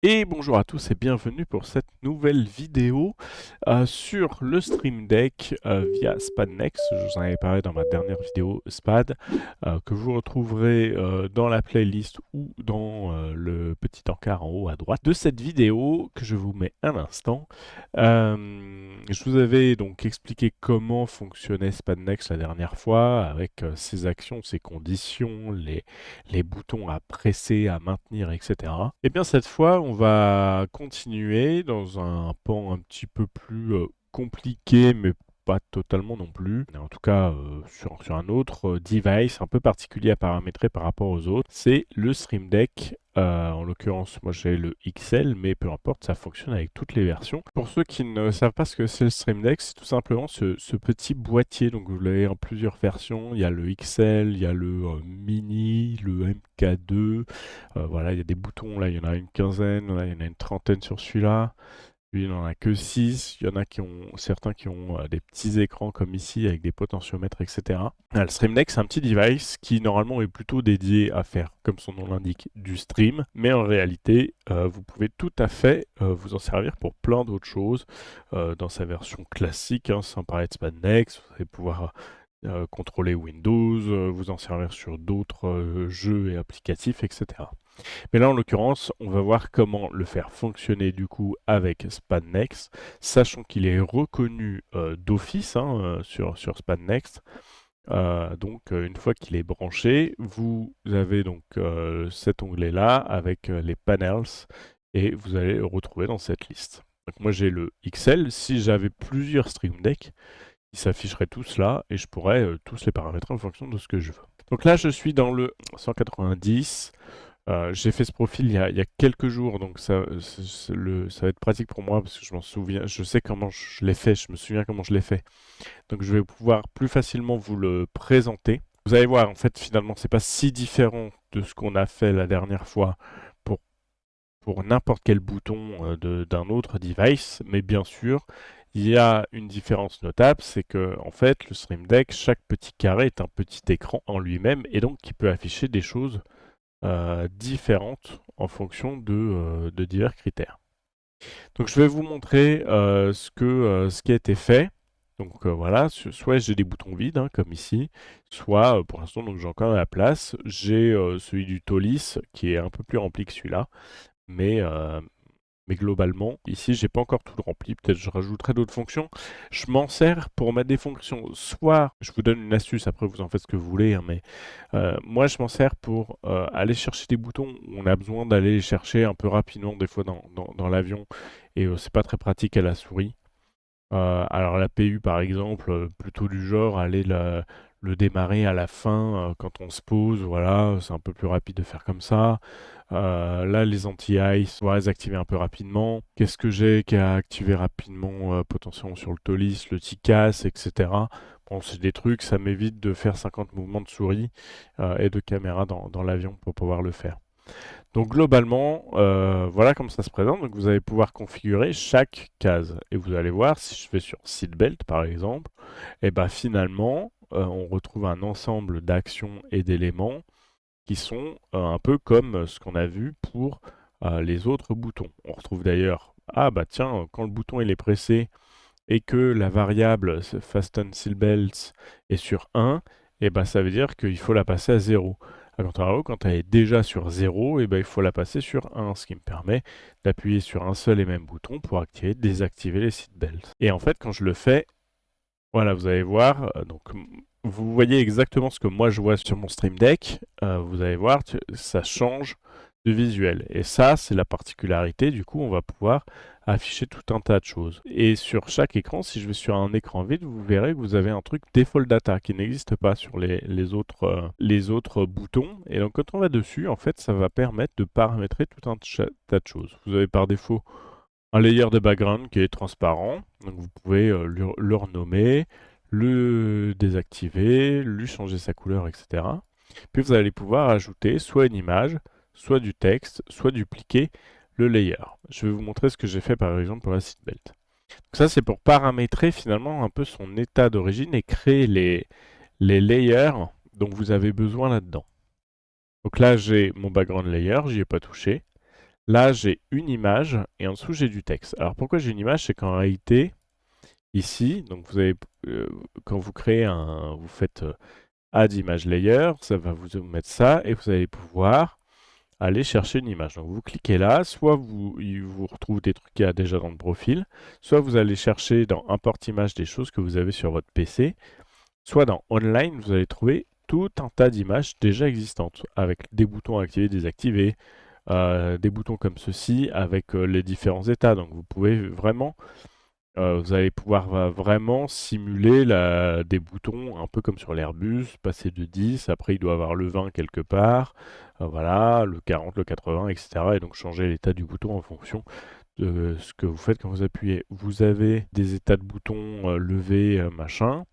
Et bonjour à tous et bienvenue pour cette nouvelle vidéo sur le Stream Deck via SpadNext. Je vous en avais parlé dans ma dernière vidéo SPAD, que vous retrouverez dans la playlist ou dans le petit encart en haut à droite de cette vidéo que je vous mets un instant. Je vous avais donc expliqué comment fonctionnait SpadNext la dernière fois avec ses actions, ses conditions, les boutons à presser, à maintenir, etc. Et bien cette fois, on va continuer dans un pan un petit peu plus compliqué, mais pas totalement non plus. En tout cas, sur un autre device un peu particulier à paramétrer par rapport aux autres, c'est le Stream Deck. En l'occurrence, moi j'ai le XL, mais peu importe, ça fonctionne avec toutes les versions. Pour ceux qui ne savent pas ce que c'est le Stream Deck, c'est tout simplement ce petit boîtier. Donc vous l'avez en plusieurs versions. Il y a le XL, il y a le Mini, le MK2. Voilà, il y a des boutons, là il y en a une quinzaine, là il y en a une trentaine sur celui-là. Lui, il n'en a que 6. Il y en a qui ont, certains qui ont des petits écrans comme ici avec des potentiomètres, etc. Le Stream Deck, c'est un petit device qui normalement est plutôt dédié à faire, comme son nom l'indique, du stream. Mais en réalité, vous pouvez tout à fait vous en servir pour plein d'autres choses. Dans sa version classique, hein, sans parler de SpadNext, vous allez pouvoir contrôler Windows, vous en servir sur d'autres jeux et applicatifs, etc. Mais là, en l'occurrence, on va voir comment le faire fonctionner du coup avec SpadNext, sachant qu'il est reconnu d'office sur SpadNext. Donc, une fois qu'il est branché, vous avez donc cet onglet-là avec les panels et vous allez le retrouver dans cette liste. Donc, moi, j'ai le XL. Si j'avais plusieurs Stream Deck, ils s'afficheraient tous là et je pourrais tous les paramétrer en fonction de ce que je veux. Donc là, je suis dans le 190. J'ai fait ce profil il y a quelques jours, donc ça va être pratique pour moi parce que je m'en souviens, je sais comment je l'ai fait, je me souviens comment je l'ai fait. Donc je vais pouvoir plus facilement vous le présenter. Vous allez voir, en fait, finalement, c'est pas si différent de ce qu'on a fait la dernière fois pour, pour n'importe quel bouton d'un autre device, mais bien sûr, il y a une différence notable, c'est que en fait, le Stream Deck, chaque petit carré est un petit écran en lui-même et donc qui peut afficher des choses différentes en fonction de divers critères. Donc je vais vous montrer ce qui a été fait. Donc voilà, soit j'ai des boutons vides, hein, comme ici, soit pour l'instant, donc j'ai encore la place, j'ai celui du Tolis qui est un peu plus rempli que celui-là, mais, euh, mais globalement, ici, j'ai pas encore tout rempli. Peut-être je rajouterai d'autres fonctions. Je m'en sers pour mettre des fonctions. Soit, je vous donne une astuce, après vous en faites ce que vous voulez, hein, mais moi, je m'en sers pour aller chercher des boutons où on a besoin d'aller les chercher un peu rapidement, des fois dans l'avion, et c'est pas très pratique à la souris. Alors la PU par exemple, plutôt du genre aller le démarrer à la fin quand on se pose, voilà, c'est un peu plus rapide de faire comme ça. Là les anti-ice, on va les activer un peu rapidement. Qu'est-ce que j'ai qui a activé rapidement potentiellement sur le Tolis, le TICAS, etc. Bon, c'est des trucs, ça m'évite de faire 50 mouvements de souris et de caméra dans l'avion pour pouvoir le faire. Donc globalement, voilà comment ça se présente. Donc vous allez pouvoir configurer chaque case. Et vous allez voir, si je vais sur Seatbelt par exemple, et ben finalement, on retrouve un ensemble d'actions et d'éléments qui sont un peu comme ce qu'on a vu pour les autres boutons. On retrouve d'ailleurs, ah bah tiens, quand le bouton il est pressé et que la variable Fasten Seatbelts est sur 1, et ben ça veut dire qu'il faut la passer à 0. A contrario, quand elle est déjà sur 0, et ben il faut la passer sur 1, ce qui me permet d'appuyer sur un seul et même bouton pour activer, désactiver les seatbelts. Et en fait, quand je le fais, voilà, vous allez voir, vous voyez exactement ce que moi je vois sur mon Stream Deck. Vous allez voir, ça change de visuel. Et ça, c'est la particularité. Du coup, on va pouvoir afficher tout un tas de choses. Et sur chaque écran, si je vais sur un écran vide, vous verrez que vous avez un truc Default Data qui n'existe pas sur les autres boutons. Et donc, quand on va dessus, en fait, ça va permettre de paramétrer tout un tas de choses. Vous avez par défaut un layer de background qui est transparent. Donc vous pouvez le renommer, le désactiver, lui changer sa couleur, etc. Puis vous allez pouvoir ajouter soit une image, soit du texte, soit dupliquer le layer. Je vais vous montrer ce que j'ai fait par exemple pour la seatbelt. Donc ça c'est pour paramétrer finalement un peu son état d'origine et créer les layers dont vous avez besoin là-dedans. Donc là j'ai mon background layer, j'y ai pas touché. Là, j'ai une image et en dessous, j'ai du texte. Alors pourquoi j'ai une image? C'est qu'en réalité, ici, donc vous avez, quand vous créez vous faites Add Image Layer, ça va vous mettre ça et vous allez pouvoir aller chercher une image. Donc vous cliquez là, soit il vous retrouve des trucs qu'il y a déjà dans le profil, soit vous allez chercher dans Import Image des choses que vous avez sur votre PC, soit dans Online, vous allez trouver tout un tas d'images déjà existantes, avec des boutons activés, désactivés, des boutons comme ceci, avec les différents états. Donc vous pouvez vraiment, vous allez pouvoir vraiment simuler des boutons, un peu comme sur l'Airbus, passer de 10, après il doit avoir le 20 quelque part, voilà, le 40, le 80, etc. Et donc changer l'état du bouton en fonction de ce que vous faites quand vous appuyez. Vous avez des états de boutons levés, machin,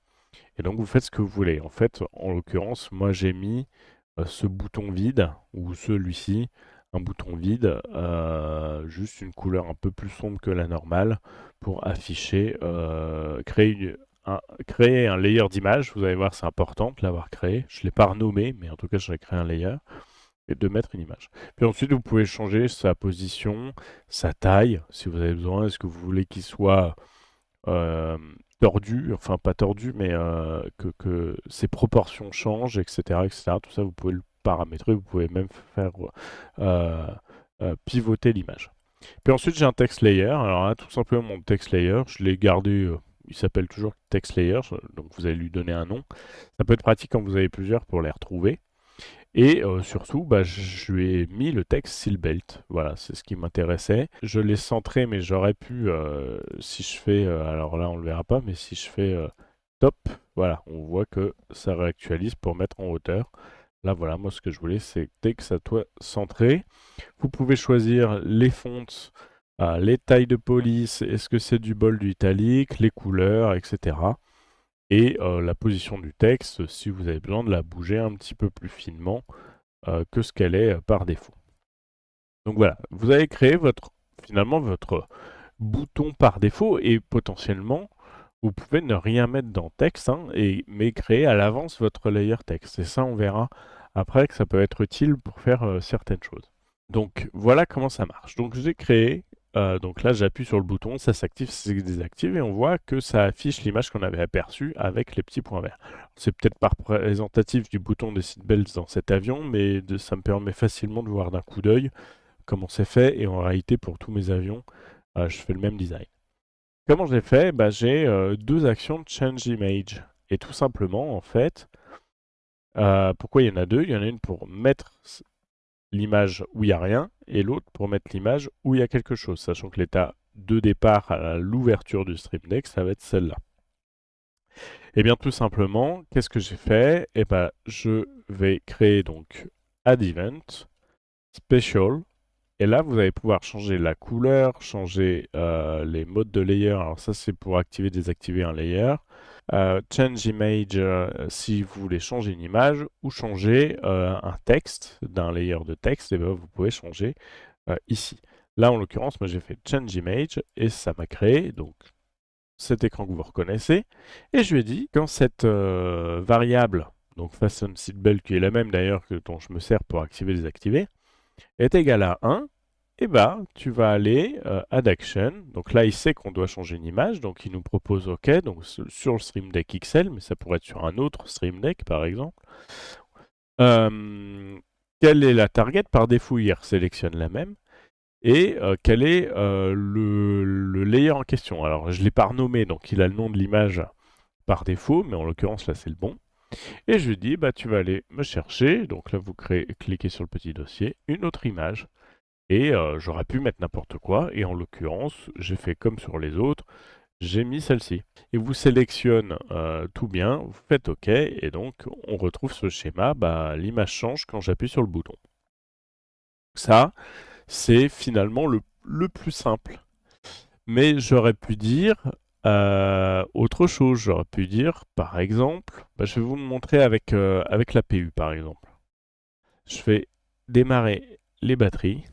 et donc vous faites ce que vous voulez. En fait, en l'occurrence, moi j'ai mis ce bouton vide, ou celui-ci, un bouton vide, juste une couleur un peu plus sombre que la normale, pour afficher, créer un layer d'image. Vous allez voir, c'est important de l'avoir créé. Je ne l'ai pas renommé, mais en tout cas, j'en ai créé un layer, et de mettre une image. Puis ensuite, vous pouvez changer sa position, sa taille, si vous avez besoin. Est-ce que vous voulez qu'il soit euh, tordu, enfin pas tordu, mais que ses proportions changent, etc., etc. Tout ça, vous pouvez le paramétrer, vous pouvez même faire euh, pivoter l'image. Puis ensuite, j'ai un text layer. Alors là, tout simplement, mon text layer, je l'ai gardé, il s'appelle toujours text layer, donc vous allez lui donner un nom. Ça peut être pratique quand vous avez plusieurs pour les retrouver. Et surtout, bah, je lui ai mis le texte seatbelt. Voilà, c'est ce qui m'intéressait. Je l'ai centré, mais j'aurais pu, si je fais, alors là on le verra pas, mais si je fais top, voilà, on voit que ça réactualise pour mettre en hauteur. Là, voilà, moi ce que je voulais, c'est dès que ça soit centré. Vous pouvez choisir les fonts, les tailles de police, est-ce que c'est du bold, du italique, les couleurs, etc. Et la position du texte, si vous avez besoin de la bouger un petit peu plus finement que ce qu'elle est par défaut. Donc voilà, vous avez créé finalement votre bouton par défaut et potentiellement vous pouvez ne rien mettre dans texte, hein, mais créer à l'avance votre layer texte. Et ça, on verra après que ça peut être utile pour faire certaines choses. Donc voilà comment ça marche. Donc j'ai créé, donc là j'appuie sur le bouton, ça s'active, ça se désactive et on voit que ça affiche l'image qu'on avait aperçue avec les petits points verts. C'est peut-être pas représentatif du bouton des seatbelts dans cet avion, mais ça me permet facilement de voir d'un coup d'œil comment c'est fait et en réalité pour tous mes avions, je fais le même design. Comment j'ai fait? Bah, j'ai deux actions de change image. Et tout simplement, en fait, pourquoi il y en a deux? Il y en a une pour mettre l'image où il n'y a rien et l'autre pour mettre l'image où il y a quelque chose, sachant que l'état de départ à l'ouverture du Stream Deck, ça va être celle-là. Et bien tout simplement, qu'est-ce que j'ai fait? Eh ben, je vais créer donc Add Event, Special, et là vous allez pouvoir changer la couleur, changer les modes de layer. Alors ça c'est pour activer, désactiver un layer. Change image si vous voulez changer une image ou changer un texte d'un layer de texte, et bien vous pouvez changer ici. Là en l'occurrence, moi j'ai fait change image et ça m'a créé donc cet écran que vous reconnaissez. Et je lui ai dit quand cette variable, donc façon seatbelt qui est la même d'ailleurs que dont je me sers pour activer et désactiver, est égale à 1, et bah tu vas aller Add Action. Donc là, il sait qu'on doit changer une image, donc il nous propose OK, donc sur le Stream Deck XL, mais ça pourrait être sur un autre Stream Deck par exemple. Quelle est la target? Par défaut, il sélectionne la même. Et quel est le layer en question? Alors, je ne l'ai pas renommé, donc il a le nom de l'image par défaut, mais en l'occurrence, là, c'est le bon. Et je lui dis, bah, tu vas aller me chercher, donc là, vous cliquez sur le petit dossier, une autre image. Et j'aurais pu mettre n'importe quoi, et en l'occurrence, j'ai fait comme sur les autres, j'ai mis celle-ci. Il vous sélectionne tout bien, vous faites OK, et donc on retrouve ce schéma, bah, l'image change quand j'appuie sur le bouton. Ça, c'est finalement le plus simple. Mais j'aurais pu dire autre chose, j'aurais pu dire, par exemple, bah, je vais vous le montrer avec l'APU, par exemple. Je fais démarrer les batteries.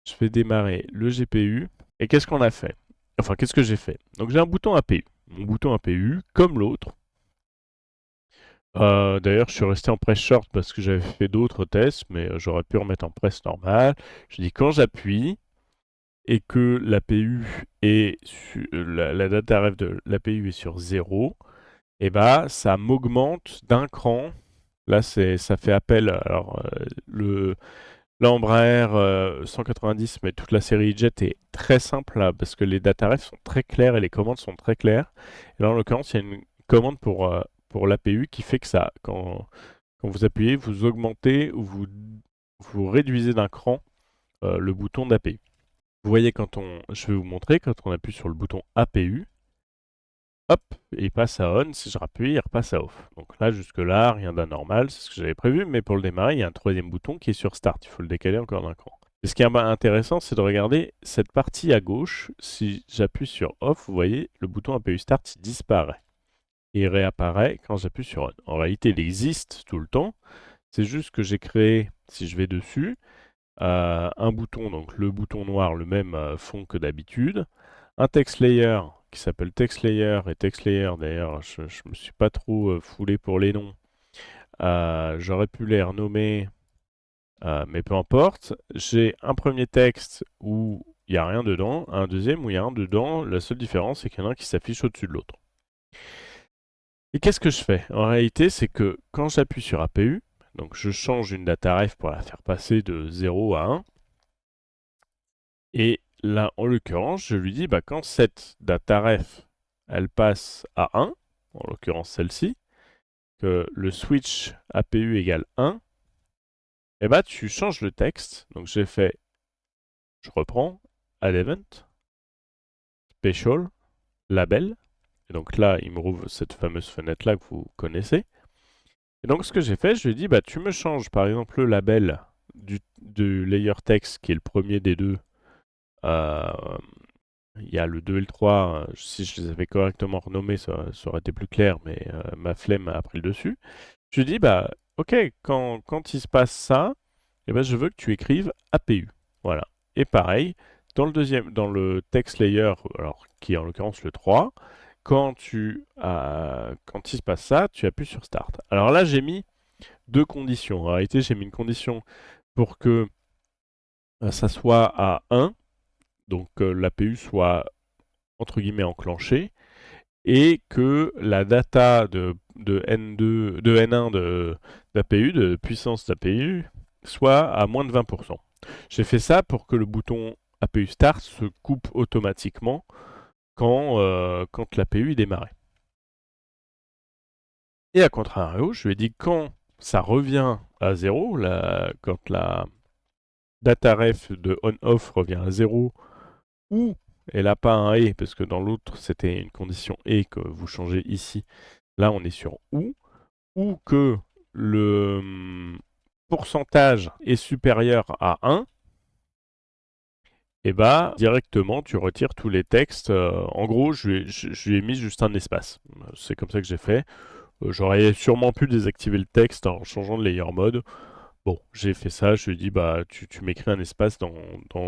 Je fais démarrer le GPU. Et qu'est-ce qu'on a fait? Enfin, qu'est-ce que j'ai fait? Donc j'ai un bouton APU. Mon bouton APU, comme l'autre, D'ailleurs, je suis resté en press short parce que j'avais fait d'autres tests, mais j'aurais pu remettre en press normale. Je dis quand j'appuie et que l'APU est la data ref de l'APU est sur 0, et bah ça m'augmente d'un cran. Là, ça fait appel. Alors, l'Embraer 190, mais toute la série Jet est très simple là, parce que les data refs sont très clairs et les commandes sont très claires. Et là, en l'occurrence, il y a une commande pour l'APU qui fait que ça, quand vous appuyez, vous augmentez ou vous réduisez d'un cran le bouton d'APU. Vous voyez, je vais vous montrer, quand on appuie sur le bouton APU, hop, il passe à on. Si je rappuie, il repasse à off. Donc là, jusque-là, rien d'anormal, c'est ce que j'avais prévu. Mais pour le démarrer, il y a un troisième bouton qui est sur Start. Il faut le décaler encore d'un cran. Et ce qui est intéressant, c'est de regarder cette partie à gauche. Si j'appuie sur off, vous voyez, le bouton APU Start il disparaît. Et il réapparaît quand j'appuie sur on. En réalité, il existe tout le temps. C'est juste que j'ai créé, si je vais dessus, un bouton, donc le bouton noir, le même fond que d'habitude, un text layer qui s'appelle text layer, et text layer d'ailleurs, je me suis pas trop foulé pour les noms. J'aurais pu les renommer, mais peu importe. J'ai un premier texte où il n'y a rien dedans, un deuxième où il y a un dedans. La seule différence, c'est qu'il y en a un qui s'affiche au-dessus de l'autre. Et qu'est-ce que je fais? En réalité, c'est que quand j'appuie sur APU, donc je change une data ref pour la faire passer de 0 à 1, et là, en l'occurrence, je lui dis, bah, quand cette data ref, elle passe à 1, en l'occurrence celle-ci, que le switch APU égale 1, et bah, tu changes le texte. Donc j'ai fait, je reprends, add event, special, label. Et donc là, il me rouvre cette fameuse fenêtre-là que vous connaissez. Et donc ce que j'ai fait, je lui ai dit, bah, tu me changes par exemple le label du layer text, qui est le premier des deux. Il y a le 2 et le 3, si je les avais correctement renommés, ça aurait été plus clair, mais ma flemme a pris le dessus. Je lui dis, bah, ok, quand il se passe ça, eh ben, je veux que tu écrives APU. Voilà. Et pareil, dans le text layer, alors, qui est en l'occurrence le 3, quand il se passe ça, tu appuies sur Start. Alors là, j'ai mis deux conditions. En réalité, j'ai mis une condition pour que ça soit à 1, donc l'APU soit entre guillemets enclenchée, et que la data de N2, de N1 d'APU, de puissance d'APU, soit à moins de 20%. J'ai fait ça pour que le bouton APU Start se coupe automatiquement quand l'APU est démarré. Et à contrario, je lui ai dit quand ça revient à 0, quand la data ref de on-off revient à 0, ou elle n'a pas un et, parce que dans l'autre c'était une condition et que vous changez ici. Là on est sur ou que le pourcentage est supérieur à 1, et bah directement tu retires tous les textes. En gros, je lui ai mis juste un espace. C'est comme ça que j'ai fait. J'aurais sûrement pu désactiver le texte en changeant de layer mode. Bon, j'ai fait ça, je lui ai dit, bah, tu m'écris un espace dans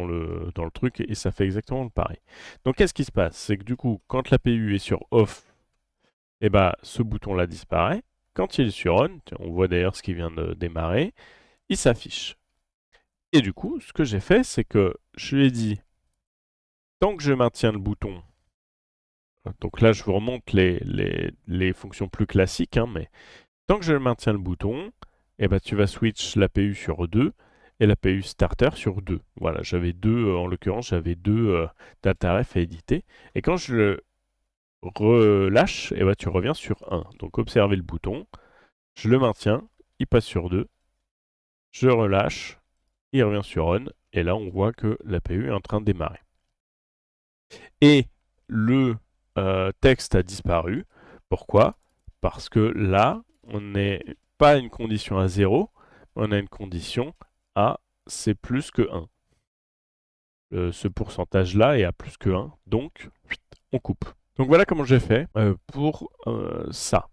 le truc, et ça fait exactement le pareil. Donc, qu'est-ce qui se passe? C'est que du coup, quand l'APU est sur off, et bah, ce bouton-là disparaît. Quand il est sur on, on voit d'ailleurs ce qui vient de démarrer, il s'affiche. Et du coup, ce que j'ai fait, c'est que je lui ai dit, tant que je maintiens le bouton, donc là, je vous remonte les fonctions plus classiques, hein, mais tant que je maintiens le bouton, eh ben, tu vas switch l'APU sur 2 et l'APU starter sur 2. Voilà, j'avais deux, en l'occurrence, j'avais deux data ref à éditer. Et quand je le relâche, eh ben, tu reviens sur 1. Donc observez le bouton, je le maintiens, il passe sur 2, je relâche, il revient sur on, et là on voit que l'APU est en train de démarrer. Et le texte a disparu. Pourquoi? Parce que là, on n'est pas à une condition à 0, on a une condition à c'est plus que 1. Ce pourcentage-là est à plus que 1, donc on coupe. Donc voilà comment j'ai fait pour ça.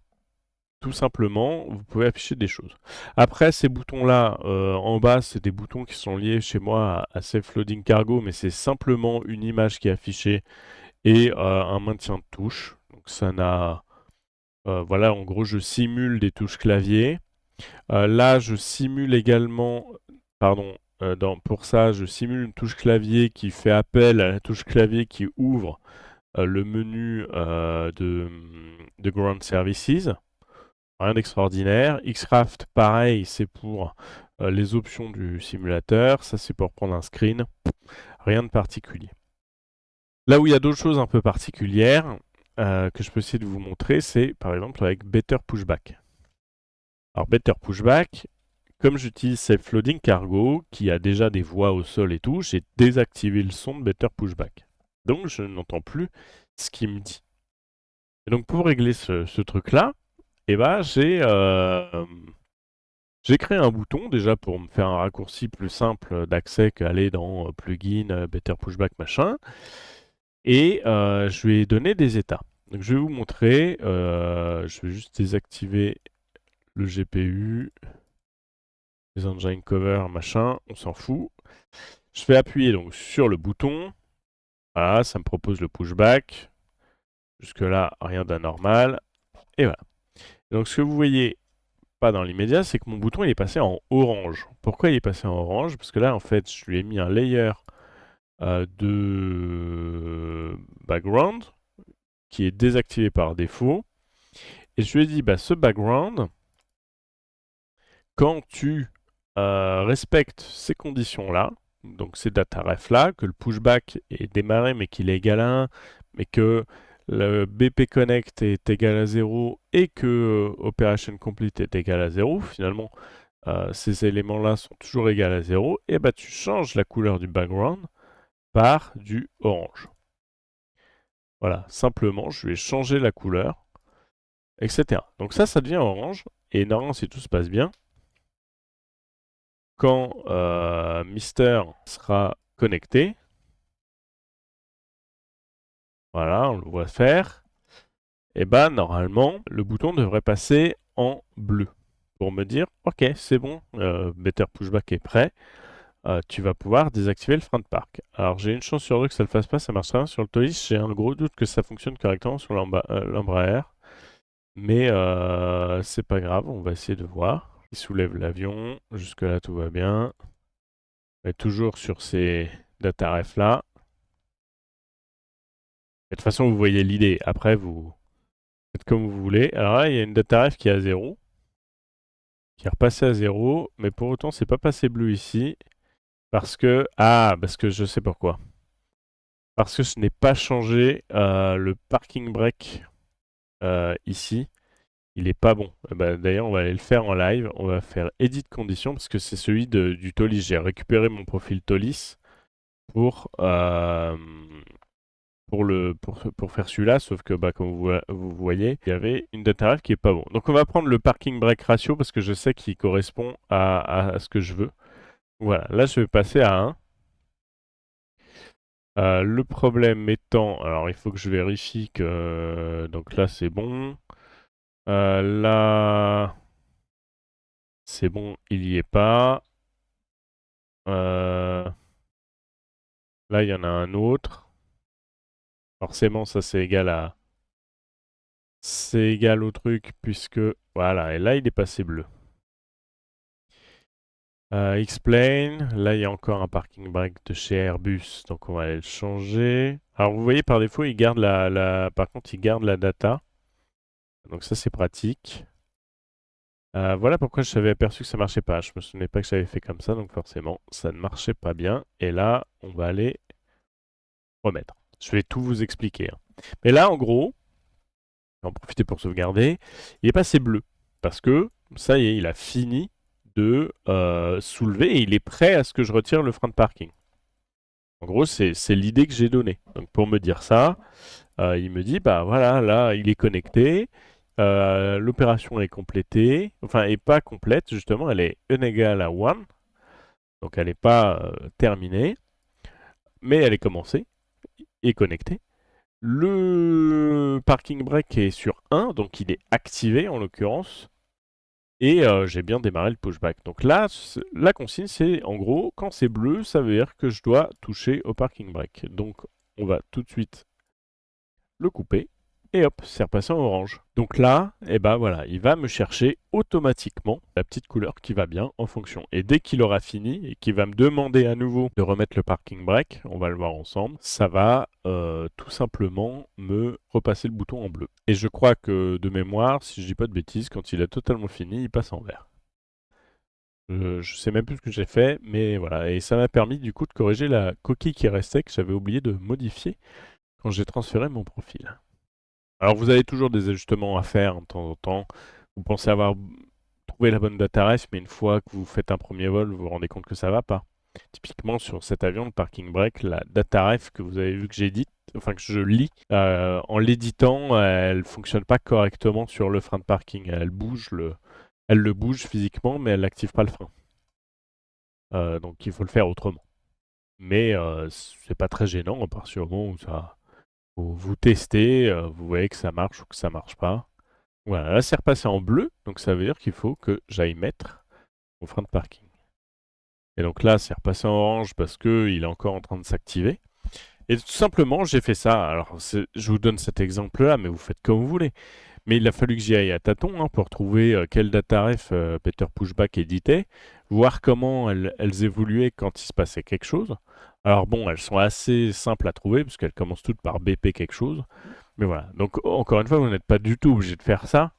Tout simplement, vous pouvez afficher des choses. Après, ces boutons-là, en bas, c'est des boutons qui sont liés chez moi à Safe Loading Cargo, mais c'est simplement une image qui est affichée et un maintien de touche. Donc ça n'a Voilà, en gros, je simule des touches clavier. Là, je simule également, pardon, pour ça, je simule une touche clavier qui fait appel à la touche clavier qui ouvre le menu de Ground Services. Rien d'extraordinaire. Xcraft, pareil, c'est pour les options du simulateur. Ça, c'est pour prendre un screen. Rien de particulier. Là où il y a d'autres choses un peu particulières que je peux essayer de vous montrer, c'est par exemple avec Better Pushback. Alors Better Pushback, comme j'utilise Self Loading Cargo, qui a déjà des voix au sol et tout, j'ai désactivé le son de Better Pushback. Donc je n'entends plus ce qu'il me dit. Et donc pour régler ce truc-là, eh ben, j'ai créé un bouton déjà pour me faire un raccourci plus simple d'accès qu'aller dans Plugin, Better Pushback, machin. Et je lui ai donné des états. Donc je vais vous montrer, je vais juste désactiver le GPU, les engine cover, machin, on s'en fout. Je vais appuyer donc sur le bouton, voilà, ça me propose le pushback. Jusque là, rien d'anormal. Et voilà. Donc ce que vous voyez pas dans l'immédiat, c'est que mon bouton il est passé en orange. Pourquoi il est passé en orange? Parce que là, en fait, je lui ai mis un layer de background qui est désactivé par défaut. Et je lui ai dit, bah, ce background, quand tu respectes ces conditions-là, donc ces datarefs-là, que le pushback est démarré mais qu'il est égal à 1, mais que le BP Connect est égal à 0 et que Operation Complete est égal à 0, finalement, ces éléments-là sont toujours égaux à 0, et bah tu changes la couleur du background par du orange. Voilà, simplement, je vais changer la couleur, etc. Donc ça devient orange, et normalement, si tout se passe bien, quand Mister sera connecté, voilà, on le voit faire, et bah normalement, le bouton devrait passer en bleu pour me dire, ok, c'est bon, Better Pushback est prêt, tu vas pouvoir désactiver le frein de parc. Alors j'ai une chance sur deux que ça le fasse pas, ça marche bien sur le Tolis, j'ai un gros doute que ça fonctionne correctement sur l'Embraer, mais c'est pas grave, on va essayer de voir. Il soulève l'avion, jusque là tout va bien. On est toujours sur ces datarefs là. De toute façon, vous voyez l'idée. Après, vous faites comme vous voulez. Alors là, il y a une dataref qui est à 0, qui est repassée à 0, mais pour autant, c'est pas passé bleu ici. Parce que... Ah, parce que je sais pourquoi. Parce que je n'ai pas changé le parking brake ici. Il est pas bon. D'ailleurs, on va aller le faire en live. On va faire Edit Conditions, parce que c'est celui du Tolis. J'ai récupéré mon profil Tolis pour... pour faire celui-là, sauf que comme vous voyez, il y avait une dataref qui est pas bon. Donc on va prendre le parking brake ratio parce que je sais qu'il correspond à ce que je veux. Voilà, là je vais passer à 1. Le problème étant, alors il faut que je vérifie que... Donc là c'est bon. Là c'est bon, il y est pas. Là il y en a un autre. Forcément ça c'est égal à... C'est égal au truc puisque... Voilà, et là il est passé bleu. Explain, là il y a encore un parking brake de chez Airbus, donc on va aller le changer. Alors vous voyez par défaut il garde par contre il garde la data, donc ça c'est pratique. Voilà pourquoi je savais aperçu que ça marchait pas. Je me souvenais pas que j'avais fait comme ça, donc forcément ça ne marchait pas bien. Et là on va aller remettre. Je vais tout vous expliquer, hein. Mais là en gros, je vais en profiter pour sauvegarder, il est passé bleu parce que ça y est, il a fini de soulever et il est prêt à ce que je retire le frein de parking. En gros, c'est l'idée que j'ai donnée. Donc pour me dire ça, il me dit, bah voilà, là, il est connecté, l'opération est complétée, enfin, elle n'est pas complète, justement, elle est inégale à 1, donc elle n'est pas terminée, mais elle est commencée et connectée. Le parking brake est sur 1, donc il est activé en l'occurrence. Et j'ai bien démarré le pushback. Donc là, la consigne, c'est en gros, quand c'est bleu, ça veut dire que je dois toucher au parking brake. Donc on va tout de suite le couper. et hop, c'est repassé en orange. Donc là, eh ben voilà, il va me chercher automatiquement la petite couleur qui va bien en fonction. Et dès qu'il aura fini et qu'il va me demander à nouveau de remettre le parking brake, on va le voir ensemble, ça va tout simplement me repasser le bouton en bleu. Et je crois que de mémoire, si je dis pas de bêtises, quand il a totalement fini, il passe en vert. Je sais même plus ce que j'ai fait, mais voilà. Et ça m'a permis du coup de corriger la coquille qui restait que j'avais oublié de modifier quand j'ai transféré mon profil. Alors vous avez toujours des ajustements à faire de temps en temps. Vous pensez avoir trouvé la bonne data ref, mais une fois que vous faites un premier vol, vous vous rendez compte que ça va pas. Typiquement sur cet avion, le parking brake, la data ref que vous avez vu que j'édite, enfin que je lis, en l'éditant, elle fonctionne pas correctement sur le frein de parking. Elle le bouge physiquement, mais elle n'active pas le frein. Donc il faut le faire autrement. Mais c'est pas très gênant à partir du moment où ça, vous testez, vous voyez que ça marche ou que ça marche pas. Voilà, là c'est repassé en bleu, donc ça veut dire qu'il faut que j'aille mettre mon frein de parking. Et donc là c'est repassé en orange parce qu'il est encore en train de s'activer. Et tout simplement j'ai fait ça. Alors je vous donne cet exemple-là, mais vous faites comme vous voulez. Mais il a fallu que j'y aille à tâtons pour trouver quelle data ref Better Pushback éditait, voir comment elles évoluaient quand il se passait quelque chose. Alors bon, elles sont assez simples à trouver, parce qu'elles commencent toutes par BP quelque chose. Mais voilà, donc encore une fois, vous n'êtes pas du tout obligé de faire ça.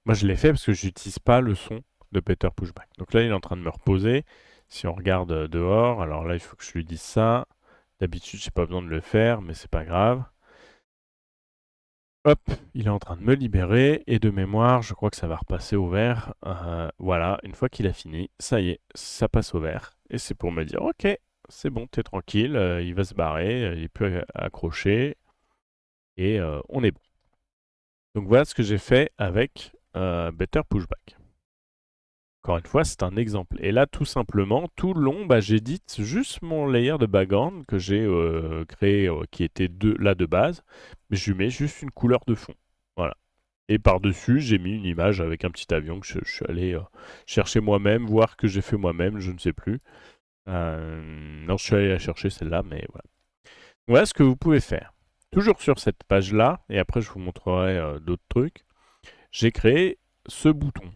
Moi je l'ai fait parce que je n'utilise pas le son de Better Pushback. Donc là il est en train de me reposer. Si on regarde dehors, alors là il faut que je lui dise ça. D'habitude j'ai pas besoin de le faire, mais c'est pas grave. Hop, il est en train de me libérer et de mémoire, je crois que ça va repasser au vert. Voilà, une fois qu'il a fini, ça y est, ça passe au vert. Et c'est pour me dire, ok, c'est bon, t'es tranquille, il va se barrer, il peut accrocher et on est bon. Donc voilà ce que j'ai fait avec Better Pushback. Encore une fois, c'est un exemple. Et là, tout simplement, tout le long, j'édite juste mon layer de background que j'ai créé, qui était là de base, mais je lui mets juste une couleur de fond. Voilà. Et par-dessus, j'ai mis une image avec un petit avion que je suis allé chercher moi-même, voir que j'ai fait moi-même, je ne sais plus. Non, je suis allé la chercher celle-là, mais voilà. Voilà ce que vous pouvez faire. Toujours sur cette page-là, et après je vous montrerai d'autres trucs, j'ai créé ce bouton.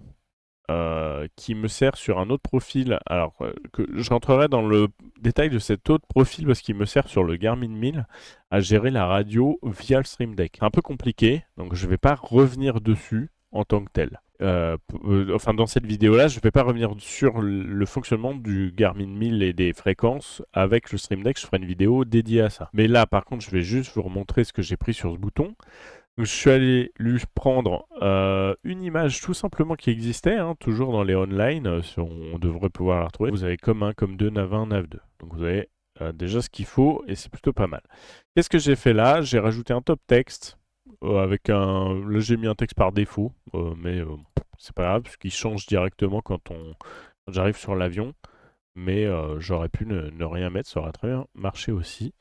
Qui me sert sur un autre profil. Alors, que je rentrerai dans le détail de cet autre profil parce qu'il me sert sur le Garmin 1000 à gérer la radio via le Stream Deck. C'est un peu compliqué, donc je ne vais pas revenir dessus en tant que tel. Enfin, dans cette vidéo-là, je ne vais pas revenir sur le fonctionnement du Garmin 1000 et des fréquences avec le Stream Deck. Je ferai une vidéo dédiée à ça. Mais là, par contre, je vais juste vous remontrer ce que j'ai pris sur ce bouton. Donc, je suis allé lui prendre une image tout simplement qui existait, hein, toujours dans les online, on devrait pouvoir la retrouver. Vous avez comme 1, comme 2, nav1, nav2. Donc vous avez déjà ce qu'il faut et c'est plutôt pas mal. Qu'est-ce que j'ai fait là? J'ai rajouté un top texte avec un... Là j'ai mis un texte par défaut, mais c'est pas grave puisqu'il change directement quand j'arrive sur l'avion. Mais j'aurais pu ne rien mettre, ça aurait très bien marché aussi.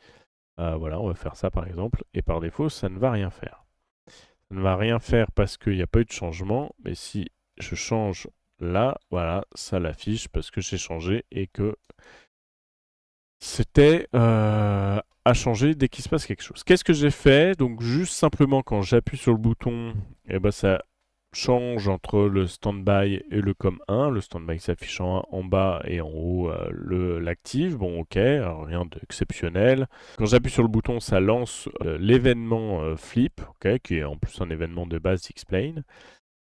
Voilà, on va faire ça par exemple. Et par défaut, ça ne va rien faire. Ça ne va rien faire parce qu'il n'y a pas eu de changement, mais si je change là, voilà, ça l'affiche parce que j'ai changé et que c'était à changer dès qu'il se passe quelque chose. Qu'est-ce que j'ai fait? Donc juste simplement quand j'appuie sur le bouton, ça change entre le standby et le COM1. Le standby s'affiche en bas et en haut l'active. Bon, ok, alors rien d'exceptionnel. Quand j'appuie sur le bouton, ça lance l'événement flip, ok, qui est en plus un événement de base X-Plane.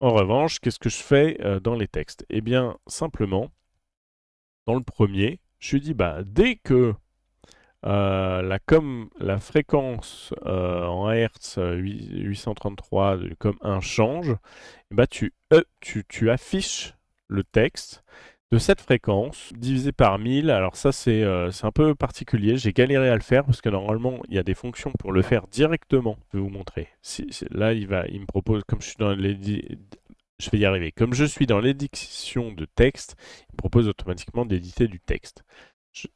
En revanche, qu'est-ce que je fais dans les textes? Eh bien, simplement, dans le premier, je dis dès que la fréquence en Hz 833 du COM1 change, tu affiches le texte de cette fréquence divisé par 1000. Alors ça c'est un peu particulier, j'ai galéré à le faire parce que normalement il y a des fonctions pour le faire directement. Je vais vous montrer. Là il me propose, comme je suis dans je vais y arriver. Comme je suis dans l'édition de texte, il me propose automatiquement d'éditer du texte.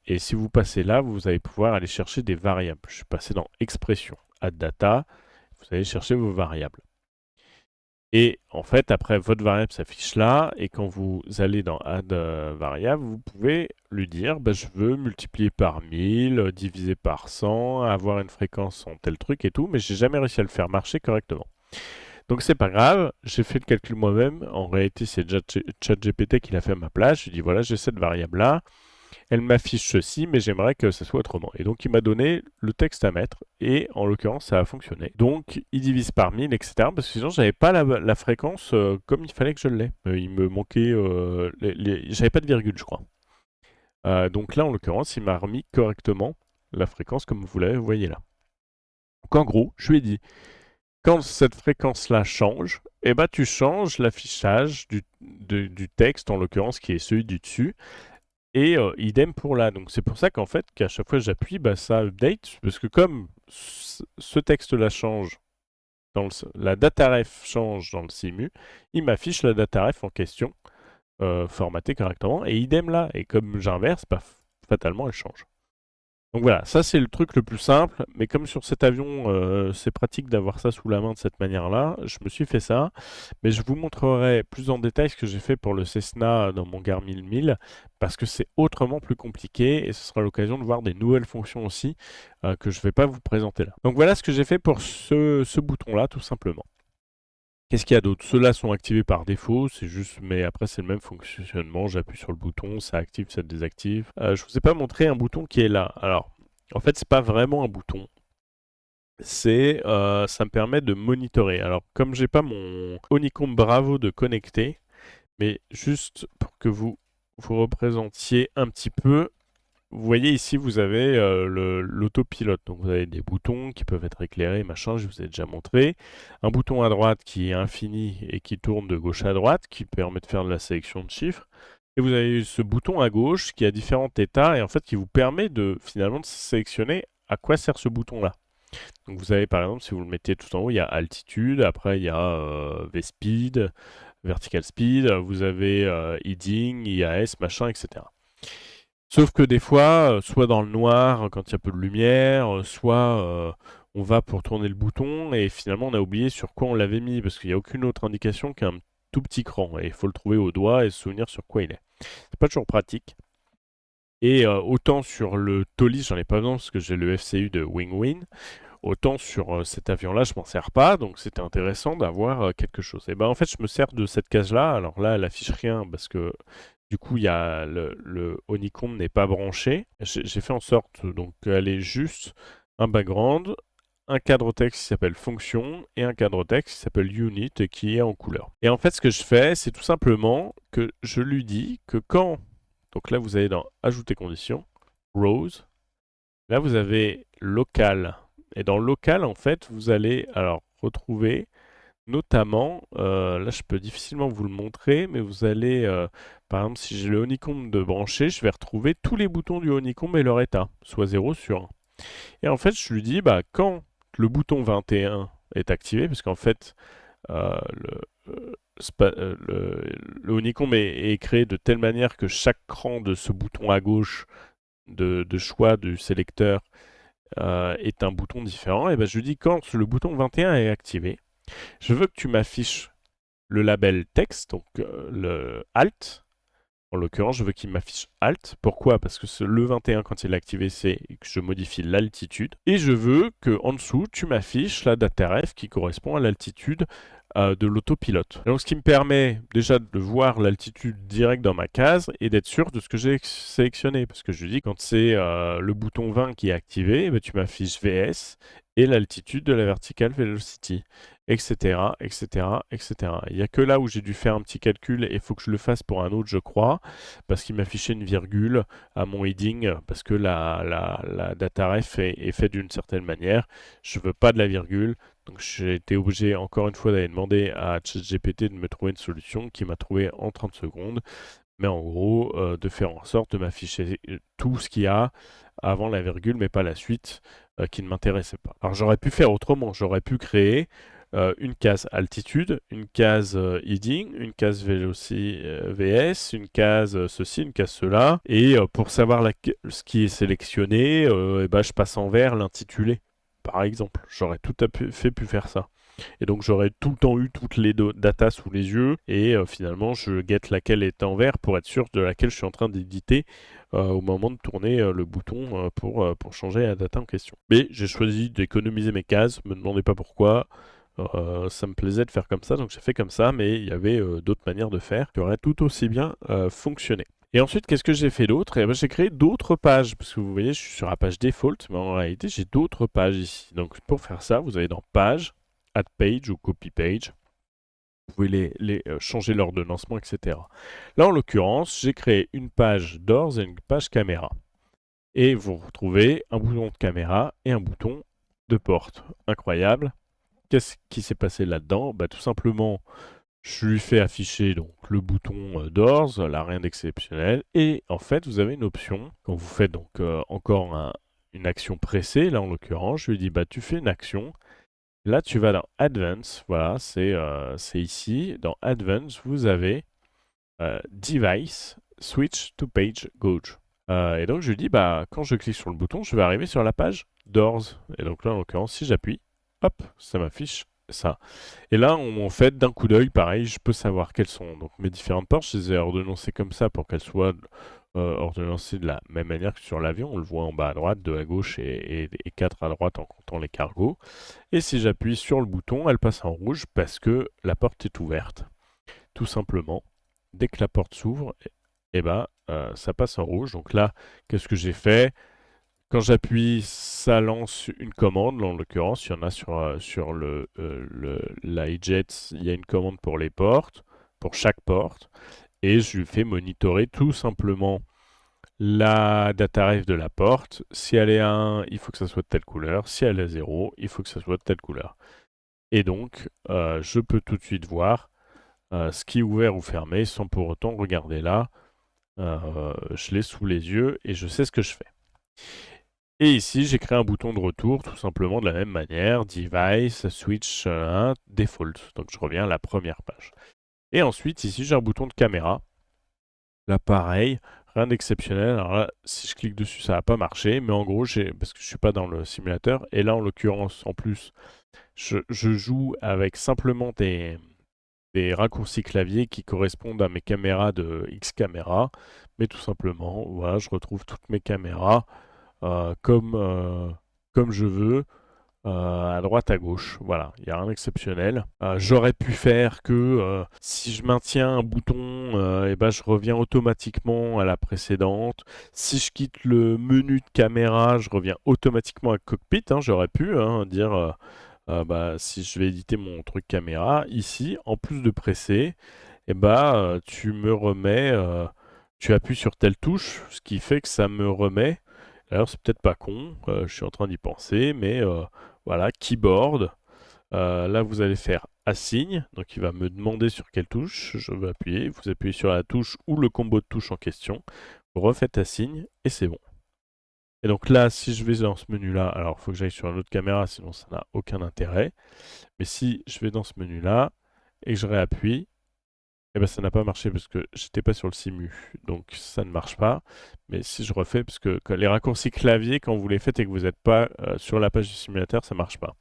Et si vous passez là, vous allez pouvoir aller chercher des variables. Je suis passé dans expression, add data, vous allez chercher vos variables. Et en fait, après, votre variable s'affiche là, et quand vous allez dans Add variable, vous pouvez lui dire, bah, je veux multiplier par 1000, diviser par 100, avoir une fréquence en tel truc et tout, mais j'ai jamais réussi à le faire marcher correctement. Donc c'est pas grave, j'ai fait le calcul moi-même. En réalité, c'est ChatGPT qui l'a fait à ma place. Je lui ai dit, voilà, j'ai cette variable-là. Elle m'affiche ceci, mais j'aimerais que ça soit autrement. Et donc il m'a donné le texte à mettre, et en l'occurrence ça a fonctionné. Donc il divise par 1000, etc. Parce que sinon j'avais pas la fréquence comme il fallait que je l'ai. Il me manquait, j'avais pas de virgule, je crois. Donc là en l'occurrence il m'a remis correctement la fréquence comme vous la voyez là. Donc en gros, je lui ai dit, quand cette fréquence-là change, eh ben, tu changes l'affichage du texte, en l'occurrence qui est celui du dessus. Et idem pour là. Donc c'est pour ça qu'en fait, qu'à chaque fois que j'appuie, bah, ça update. Parce que comme ce texte-là change, la dataref change dans le CIMU, il m'affiche la dataref en question, formatée correctement. Et idem là. Et comme j'inverse, bah, fatalement, elle change. Donc voilà, ça c'est le truc le plus simple, mais comme sur cet avion, c'est pratique d'avoir ça sous la main de cette manière-là, je me suis fait ça. Mais je vous montrerai plus en détail ce que j'ai fait pour le Cessna dans mon Garmin 1000, parce que c'est autrement plus compliqué, et ce sera l'occasion de voir des nouvelles fonctions aussi, que je ne vais pas vous présenter là. Donc voilà ce que j'ai fait pour ce bouton-là, tout simplement. Qu'est-ce qu'il y a d'autre? Ceux-là sont activés par défaut, c'est juste, mais après c'est le même fonctionnement, j'appuie sur le bouton, ça active, ça désactive. Je vous ai pas montré un bouton qui est là. Alors, en fait, c'est pas vraiment un bouton. Ça me permet de monitorer. Alors, comme j'ai pas mon Honeycomb Bravo de connecté, mais juste pour que vous représentiez un petit peu, vous voyez ici, vous avez l'autopilote. Donc vous avez des boutons qui peuvent être éclairés, machin, je vous ai déjà montré. Un bouton à droite qui est infini et qui tourne de gauche à droite, qui permet de faire de la sélection de chiffres. Et vous avez ce bouton à gauche qui a différents états et en fait qui vous permet de finalement de sélectionner à quoi sert ce bouton-là. Donc vous avez par exemple, si vous le mettez tout en haut, il y a altitude, après il y a V-speed, vertical speed, vous avez heading, IAS, machin, etc. Sauf que des fois, soit dans le noir quand il y a peu de lumière, soit on va pour tourner le bouton et finalement on a oublié sur quoi on l'avait mis parce qu'il n'y a aucune autre indication qu'un tout petit cran et il faut le trouver au doigt et se souvenir sur quoi il est. C'est pas toujours pratique. Et autant sur le Tolly, j'en ai pas besoin parce que j'ai le FCU de Wingwin, autant sur cet avion-là, je m'en sers pas, donc c'était intéressant d'avoir quelque chose. Et ben en fait, je me sers de cette case-là. Alors là, elle affiche rien parce que du coup, il y a le Honeycomb n'est pas branché. J'ai fait en sorte donc qu'elle ait juste un background, un cadre texte qui s'appelle fonction et un cadre texte qui s'appelle unit et qui est en couleur. Et en fait, ce que je fais, c'est tout simplement que je lui dis que quand, donc là, vous allez dans ajouter conditions, rows, là, vous avez local. Et dans local, en fait, vous allez alors retrouver notamment, là je peux difficilement vous le montrer, mais vous allez, par exemple, si j'ai le honeycomb de brancher, je vais retrouver tous les boutons du honeycomb et leur état, soit 0 sur 1. Et en fait, je lui dis, bah, quand le bouton 21 est activé, parce qu'en fait, le honeycomb est créé de telle manière que chaque cran de ce bouton à gauche de choix du sélecteur est un bouton différent, et ben je lui dis quand le bouton 21 est activé, je veux que tu m'affiches le label texte, donc le Alt. En l'occurrence, je veux qu'il m'affiche Alt. Pourquoi? Parce que le 21, quand il est activé, c'est que je modifie l'altitude. Et je veux que en dessous, tu m'affiches la dataref qui correspond à l'altitude de l'autopilote. Donc, ce qui me permet déjà de voir l'altitude directe dans ma case et d'être sûr de ce que j'ai sélectionné. Parce que je dis, quand c'est le bouton 20 qui est activé, eh ben, tu m'affiches VS et l'altitude de la vertical velocity, etc., etc., etc. Il n'y a que là où j'ai dû faire un petit calcul et il faut que je le fasse pour un autre, je crois, parce qu'il m'affichait une virgule à mon heading, parce que la dataref est faite d'une certaine manière. Je veux pas de la virgule, donc j'ai été obligé encore une fois d'aller demander à ChatGPT de me trouver une solution qui m'a trouvé en 30 secondes. Mais en gros, de faire en sorte de m'afficher tout ce qu'il y a avant la virgule, mais pas la suite qui ne m'intéressait pas. Alors j'aurais pu faire autrement, j'aurais pu créer une case altitude, une case heading, une case VS, une case ceci, une case cela, et pour savoir ce qui est sélectionné, eh ben, je passe en vert l'intitulé, par exemple. J'aurais tout à fait pu faire ça. Et donc j'aurais tout le temps eu toutes les datas sous les yeux et finalement je guette laquelle est en vert pour être sûr de laquelle je suis en train d'éditer au moment de tourner le bouton pour changer la data en question. Mais j'ai choisi d'économiser mes cases, me demandez pas pourquoi. Ça me plaisait de faire comme ça, donc j'ai fait comme ça, mais il y avait d'autres manières de faire qui auraient tout aussi bien fonctionné. Et ensuite, qu'est-ce que j'ai fait d'autre? Eh ben, j'ai créé d'autres pages, parce que vous voyez, je suis sur la page default, mais en réalité, j'ai d'autres pages ici. Donc pour faire ça, vous allez dans Page, Add Page ou Copy Page. Vous pouvez changer l'ordonnancement, etc. Là, en l'occurrence, j'ai créé une page doors et une page caméra. Et vous retrouvez un bouton de caméra et un bouton de porte. Incroyable. Qu'est-ce qui s'est passé là-dedans? Bah, tout simplement, je lui fais afficher donc, le bouton doors, là rien d'exceptionnel. Et en fait, vous avez une option, quand vous faites donc encore une action pressée, là en l'occurrence, je lui dis bah tu fais une action. Là, tu vas dans Advanced, voilà, c'est ici. Dans Advanced, vous avez Device, Switch to Page Gauge. Et donc, je lui dis, bah, quand je clique sur le bouton, je vais arriver sur la page Doors. Et donc là, en l'occurrence, si j'appuie, hop, ça m'affiche ça. Et là, en fait, d'un coup d'œil, pareil, je peux savoir quelles sont donc, mes différentes portes. Je les ai ordonnancées comme ça pour qu'elles soient ordonnancées de la même manière que sur l'avion. On le voit en bas à droite, 2 à gauche et 4 à droite en comptant les cargos. Et si j'appuie sur le bouton, elle passe en rouge parce que la porte est ouverte. Tout simplement, dès que la porte s'ouvre, et ben, ça passe en rouge. Donc là, qu'est-ce que j'ai fait? Quand j'appuie, ça lance une commande. En l'occurrence, il y en a sur l'iJet, il y a une commande pour les portes, pour chaque porte. Et je lui fais monitorer tout simplement la data ref de la porte. Si elle est à 1, il faut que ça soit de telle couleur. Si elle est à 0, il faut que ça soit de telle couleur. Et donc, je peux tout de suite voir ce qui est ouvert ou fermé sans pour autant regarder là. Je l'ai sous les yeux et je sais ce que je fais. Et ici, j'ai créé un bouton de retour tout simplement de la même manière. Device, Switch 1, Default. Donc je reviens à la première page. Et ensuite, ici, j'ai un bouton de caméra. Là, pareil, rien d'exceptionnel. Alors là, si je clique dessus, ça va pas marcher. Mais en gros, parce que je suis pas dans le simulateur. Et là, en l'occurrence, en plus, je joue avec simplement des raccourcis clavier qui correspondent à mes caméras de X-Camera. Mais tout simplement, voilà, je retrouve toutes mes caméras comme je veux, à droite, à gauche. Voilà, il n'y a rien d'exceptionnel. J'aurais pu faire que si je maintiens un bouton, et ben, je reviens automatiquement à la précédente. Si je quitte le menu de caméra, je reviens automatiquement à cockpit. Hein, j'aurais pu dire... bah, si je vais éditer mon truc caméra, ici, en plus de presser, et bah, tu me remets, tu appuies sur telle touche, ce qui fait que ça me remet. Alors c'est peut-être pas con, je suis en train d'y penser, mais voilà, keyboard. Là, vous allez faire assign, donc il va me demander sur quelle touche je veux appuyer. Vous appuyez sur la touche ou le combo de touches en question. Vous refaites assign et c'est bon. Et donc là, si je vais dans ce menu-là, alors il faut que j'aille sur une autre caméra, sinon ça n'a aucun intérêt. Mais si je vais dans ce menu-là et que je réappuie, eh ben ça n'a pas marché parce que j'étais pas sur le simu, donc ça ne marche pas. Mais si je refais, parce que les raccourcis clavier, quand vous les faites et que vous n'êtes pas sur la page du simulateur, ça marche pas.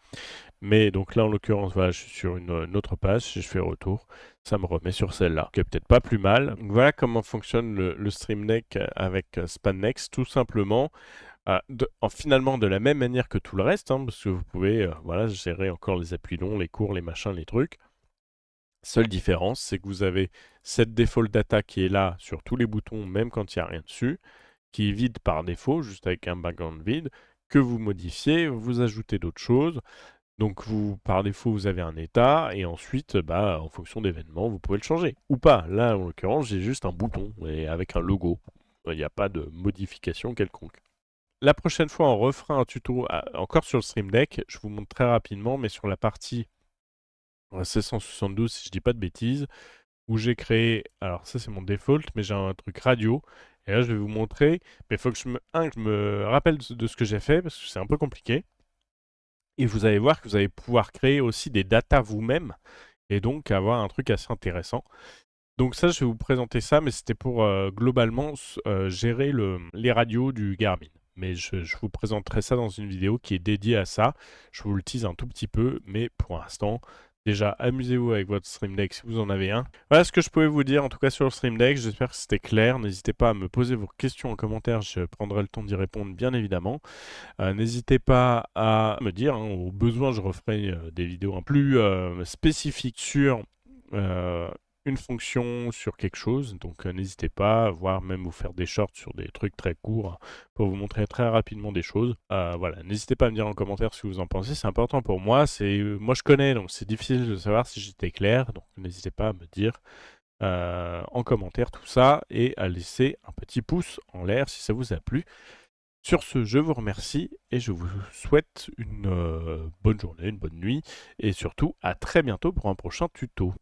Mais donc là, en l'occurrence, voilà, je suis sur une autre page, si je fais retour, ça me remet sur celle-là, qui est peut-être pas plus mal. Donc voilà comment fonctionne le Stream Deck avec SpanNext, tout simplement. Finalement de la même manière que tout le reste, hein, parce que vous pouvez voilà, gérer encore les appuis longs, les courts, les machins, les trucs. Seule différence, c'est que vous avez cette default data qui est là sur tous les boutons, même quand il n'y a rien dessus, qui est vide par défaut, juste avec un background vide, que vous modifiez, vous ajoutez d'autres choses. Donc par défaut, vous avez un état, et ensuite, bah, en fonction d'événements, vous pouvez le changer. Ou pas. Là, en l'occurrence, j'ai juste un bouton, et avec un logo. Il n'y a pas de modification quelconque. La prochaine fois, on refera un tuto encore sur le Stream Deck. Je vous montre très rapidement, mais sur la partie 1672, si je dis pas de bêtises, où j'ai créé, alors ça c'est mon default, mais j'ai un truc radio. Et là, je vais vous montrer, mais il faut que je me rappelle de ce que j'ai fait, parce que c'est un peu compliqué. Et vous allez voir que vous allez pouvoir créer aussi des datas vous-même, et donc avoir un truc assez intéressant. Donc ça, je vais vous présenter ça, mais c'était pour globalement gérer les radios du Garmin. mais je vous présenterai ça dans une vidéo qui est dédiée à ça. Je vous le tease un tout petit peu, mais pour l'instant, déjà, amusez-vous avec votre Stream Deck si vous en avez un. Voilà ce que je pouvais vous dire, en tout cas sur le Stream Deck. J'espère que c'était clair. N'hésitez pas à me poser vos questions en commentaire. Je prendrai le temps d'y répondre, bien évidemment. N'hésitez pas à me dire, hein, au besoin, je referai des vidéos un plus spécifiques sur euh, une fonction, sur quelque chose. Donc n'hésitez pas, voire même vous faire des shorts sur des trucs très courts pour vous montrer très rapidement des choses. Voilà, n'hésitez pas à me dire en commentaire ce que vous en pensez. C'est important pour moi. Moi je connais, donc c'est difficile de savoir si j'étais clair. Donc n'hésitez pas à me dire en commentaire tout ça et à laisser un petit pouce en l'air si ça vous a plu. Sur ce, je vous remercie et je vous souhaite une bonne journée, une bonne nuit et surtout à très bientôt pour un prochain tuto.